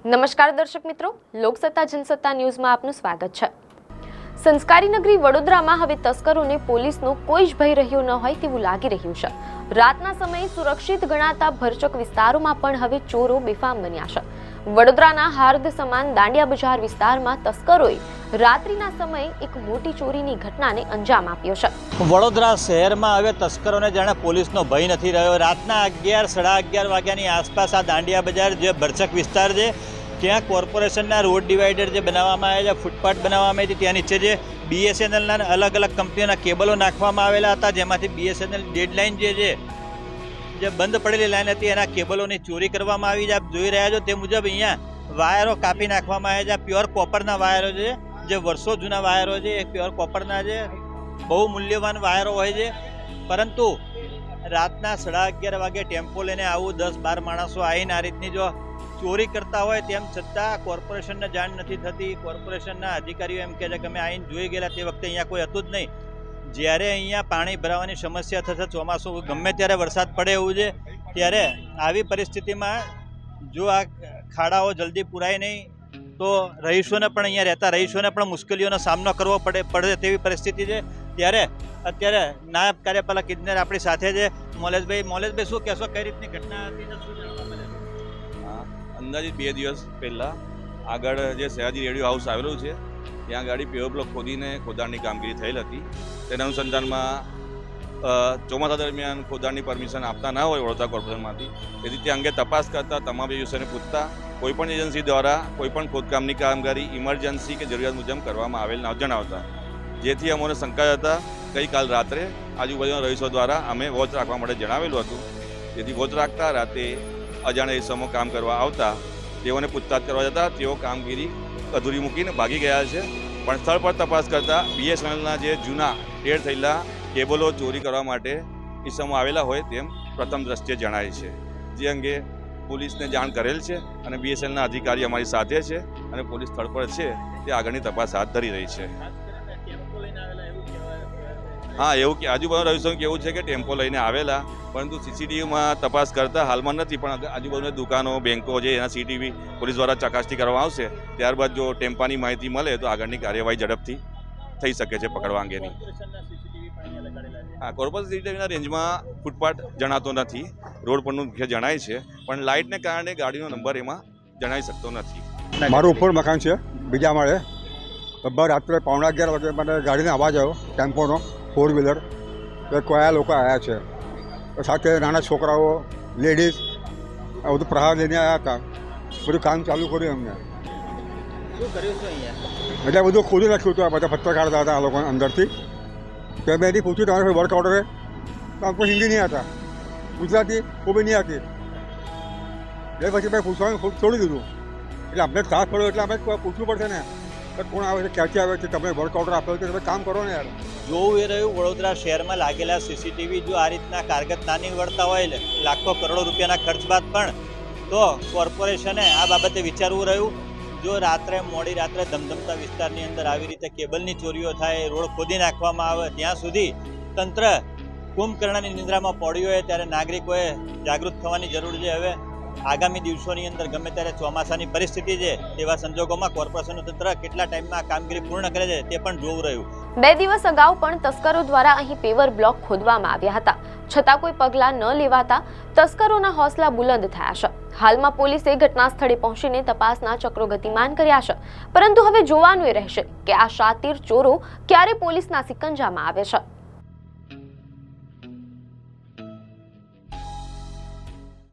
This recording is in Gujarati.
નમસ્કાર દર્શક મિત્રો, લોકસત્તા જનસત્તા ન્યૂઝમાં આપનું સ્વાગત છે। સંસ્કારી નગરી વડોદરામાં હવે તસ્કરોને પોલીસનો કોઈ જ ભય રહ્યો ન હોય તેવું લાગી રહ્યું છે। રાતના સમયે સુરક્ષિત ગણાતા ભરચક વિસ્તારોમાં પણ હવે ચોરો બેફામ બન્યા છે। વડોદરાના હાર્દ સમાન દાંડિયા બજાર વિસ્તારમાં તસ્કરોએ રાત્રિના સમયે એક મોટી ચોરીની ઘટનાને અંજામ આપ્યો છે। વડોદરા શહેરમાં હવે તસ્કરોને જાણે પોલીસનો ભય નથી રહ્યો। રાતના 11 સાડા 11 વાગ્યાની આસપાસ આ દાંડિયા બજાર જે ભરચક વિસ્તાર છે ત્યાં કોર્પોરેશનના રોડ ડિવાઈડર જે બનાવવામાં આવ્યા છે, ફૂટપાથ બનાવવામાં આવી હતી, ત્યાં નીચે જે BSNLના અલગ અલગ કંપનીઓના કેબલો નાખવામાં આવેલા હતા, જેમાંથી BSNL ડેડલાઇન જે બંધ પડેલી લાઈન હતી એના કેબલોની ચોરી કરવામાં આવી છે। આપ જોઈ રહ્યા છો તે મુજબ અહીંયા વાયરો કાપી નાખવામાં આવ્યા છે। પ્યોર કોપરના વાયરો છે, જે વર્ષો જૂના વાયરો છે, એ પ્યોર કોપરના છે, બહુ મૂલ્યવાન વાયરો હોય છે। પરંતુ રાતના 11:30 વાગે ટેમ્પો લઈને આવું 10-12 માણસો આવીને આ રીતની જો ચોરી કરતા હોય તેમ છતાં કોર્પોરેશનને જાણ નથી થતી। કોર્પોરેશનના અધિકારીઓ એમ કહે છે કે અમે આવીને જોઈ ગયેલા, તે વખતે અહીંયા કોઈ હતું જ નહીં। જ્યારે અહીંયા પાણી ભરાવાની સમસ્યા થશે, ચોમાસું ગમે ત્યારે વરસાદ પડે એવું છે, ત્યારે આવી પરિસ્થિતિમાં જો આ ખાડાઓ જલ્દી પૂરાય નહીં તો રહીશોને પણ અહીંયા રહેતા રહીશોને પણ મુશ્કેલીઓનો સામનો કરવો પડે તેવી પરિસ્થિતિ છે। ત્યારે અત્યારે નાયબ કાર્યપાલક ઇજનેર આપણી સાથે છે મોલેશભાઈ, શું કહેશો, કઈ રીતની ઘટના હતી ને શું જાણવા મળે? અંદાજિત 2 દિવસ પહેલાં આગળ જે સયાજી રેડિયો હાઉસ આવેલું છે ત્યાં ગાડી પ્યોર બ્લોક ખોદીને ખોદાણની કામગીરી થયેલ હતી। તેના અનુસંધાનમાં ચોમાસા દરમિયાન ખોદાણની પરમિશન આપતા ના હોય વડોદરા કોર્પોરેશનમાંથી, તેથી તે અંગે તપાસ કરતા તમામ એજન્સીઓને પૂછતા કોઈપણ એજન્સી દ્વારા કોઈપણ ખોદકામની કામગીરી ઇમરજન્સી કે જરૂરિયાત મુજબ કરવામાં આવેલ ન જણાવતા, જેથી અમને શંકા હતા ગઈકાલ રાત્રે આજુબાજુના રહીશો દ્વારા અમે વોચ રાખવા માટે જણાવેલું હતું। તેથી વોચ રાખતા રાતે અજાણ્યા ઇસમો કામ કરવા આવતા તેઓને પૂછતાછ કરવા જતા તેઓ કામગીરી અધૂરી મૂકીને ભાગી ગયા છે। પણ સ્થળ પર તપાસ કરતાં BSNLના જે જૂના ટેર થયેલા કેબલો ચોરી કરવા માટે ઇસમો આવેલા હોય તેમ પ્રથમ દ્રષ્ટિએ જણાય છે, જે અંગે પોલીસને જાણ કરેલ છે અને BSNLના અધિકારી અમારી સાથે છે અને પોલીસ સ્થળ પર છે તે આગળની તપાસ હાથ ધરી રહી છે। હા, એવું કે આજુબાજુ રહીશોનું કેવું છે કે ટેમ્પો લઈને આવેલા, પરંતુ CCTVમાં તપાસ કરતાં હાલમાં નથી, પણ આજુબાજુની દુકાનો, બેંકો છે એના CCTV પોલીસ દ્વારા ચકાસણી કરવામાં આવશે। ત્યારબાદ જો ટેમ્પાની માહિતી મળે તો આગળની કાર્યવાહી ઝડપથી થઈ શકે છે પકડવા અંગેની। હા, કોર્પોરેશન CCTVના રેન્જમાં ફૂટપાથ જણાતો નથી, રોડ પરનું મુખ્ય જણાય છે, પણ લાઇટને કારણે ગાડીનો નંબર એમાં જણાઈ શકતો નથી। મારું ઉપર મકાન છે, બીજા માળે। લગભગ રાત્રે 11:15 વાગે મને ગાડીનો અવાજ આવ્યો, ટેમ્પોનો, 4 વ્હીલર, તો કયા લોકો આવ્યા છે, સાથે નાના છોકરાઓ, લેડીઝ, આ બધું પ્રહાર લઈને આવ્યા હતા। બધું કામ ચાલુ કર્યું એમને, શું કર્યું શું અહીંયા? એટલે બધું ખોલી નાખ્યું હતું। આ બધા પથ્થર કાઢતા હતા આ લોકો અંદરથી। તો મેં એની પૂછ્યું તમારે વર્ક ઓર્ડર તો આમ કોઈ હિન્દી નહીં હતા, ગુજરાતી કોઈ બી નહીં હતી। એ પછી મેં પૂછવાનું છોડી દીધું। એટલે અમને ત્રાસ પડ્યો એટલે અમે પૂછવું પડશે ને કોણ આવે છે, ક્યાંથી આવે છે, તમે વર્ક ઓર્ડર આપ્યો છે, તમે કામ કરો ને યાર। જોવું એ રહ્યું વડોદરા શહેરમાં લાગેલા CCTV જો આ રીતના કારગત ના નીવડતા હોય લાખો કરોડો રૂપિયાના ખર્ચ બાદ પણ, તો કોર્પોરેશને આ બાબતે વિચારવું રહ્યું। જો મોડી રાત્રે ધમધમતા વિસ્તારની અંદર આવી રીતે કેબલની ચોરીઓ થાય, રોડ ખોદી નાખવામાં આવે, ત્યાં સુધી તંત્ર કુંભકર્ણની નિંદ્રામાં પડ્યું હોય ત્યારે નાગરિકોએ જાગૃત થવાની જરૂર છે। હવે આગામી દિવસોની અંદર ગમે ત્યારે ચોમાસાની પરિસ્થિતિ છે, તેવા સંજોગોમાં કોર્પોરેશનનું તંત્ર કેટલા ટાઈમમાં કામગીરી પૂર્ણ કરે છે તે પણ જોવું રહ્યું। 2 દિવસ અગાઉ પણ તસ્કરો દ્વારા અહીં પેવર બ્લોક ખોદવામાં આવ્યા હતા, છતાં કોઈ પગલાં ન લેવાતા તસ્કરોના હોસલા બુલંદ થયા છે। હાલમાં પોલીસે ઘટના સ્થળે પહોંચીને તપાસના ચક્રો ગતિમાન કર્યા છે, પરંતુ હવે જોવાનું એ રહેશે કે આ શાતીર ચોરો ક્યારે પોલીસના સિકંજામાં આવે છે।